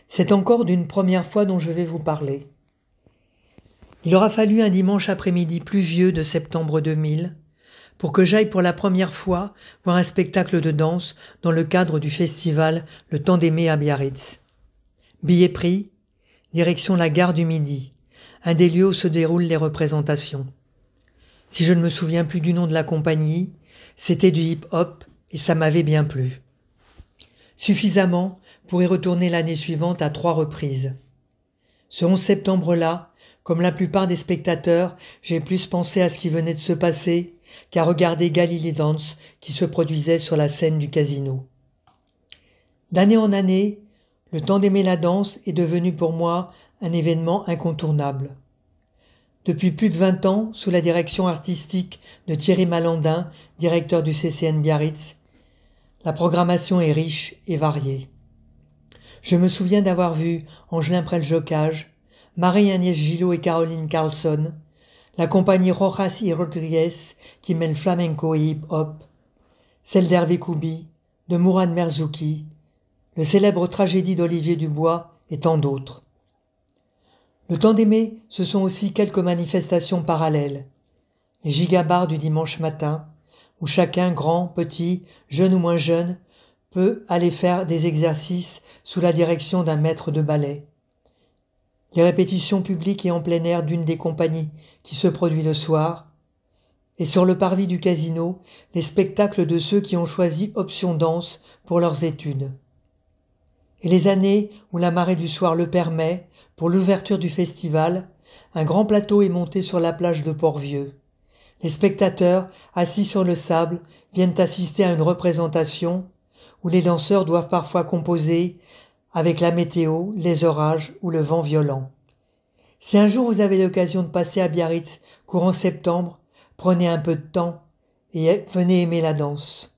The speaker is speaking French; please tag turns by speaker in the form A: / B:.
A: C'est encore d'une première fois dont je vais vous parler. Il aura fallu un dimanche après-midi pluvieux de septembre 2000 pour que j'aille pour la première fois voir un spectacle de danse dans le cadre du festival Le Temps d'aimer à Biarritz. Billet pris, direction la gare du Midi, un des lieux où se déroulent les représentations. Si je ne me souviens plus du nom de la compagnie, c'était du hip-hop et ça m'avait bien plu. Suffisamment pour y retourner l'année suivante à 3 reprises. Ce 11 septembre-là, comme la plupart des spectateurs, j'ai plus pensé à ce qui venait de se passer qu'à regarder Galilee Dance qui se produisait sur la scène du casino. D'année en année, le temps d'aimer la danse est devenu pour moi un événement incontournable. Depuis plus de 20 ans, sous la direction artistique de Thierry Malandin, directeur du CCN Biarritz, la programmation est riche et variée. Je me souviens d'avoir vu Angelin Preljocaj, Marie-Agnès Gillot et Caroline Carlson, la compagnie Rojas y Rodriguez qui mêle flamenco et hip-hop, celle d'Hervé Koubi, de Mourad Merzouki, le célèbre Tragédie d'Olivier Dubois et tant d'autres. Le temps d'aimer, ce sont aussi quelques manifestations parallèles. Les gigabars du dimanche matin, où chacun, grand, petit, jeune ou moins jeune, peut aller faire des exercices sous la direction d'un maître de ballet. Les répétitions publiques et en plein air d'une des compagnies qui se produit le soir, et sur le parvis du casino, les spectacles de ceux qui ont choisi option danse pour leurs études. Et les années où la marée du soir le permet, pour l'ouverture du festival, un grand plateau est monté sur la plage de Port-Vieux. Les spectateurs, assis sur le sable, viennent assister à une représentation où les danseurs doivent parfois composer avec la météo, les orages ou le vent violent. Si un jour vous avez l'occasion de passer à Biarritz courant septembre, prenez un peu de temps et venez aimer la danse.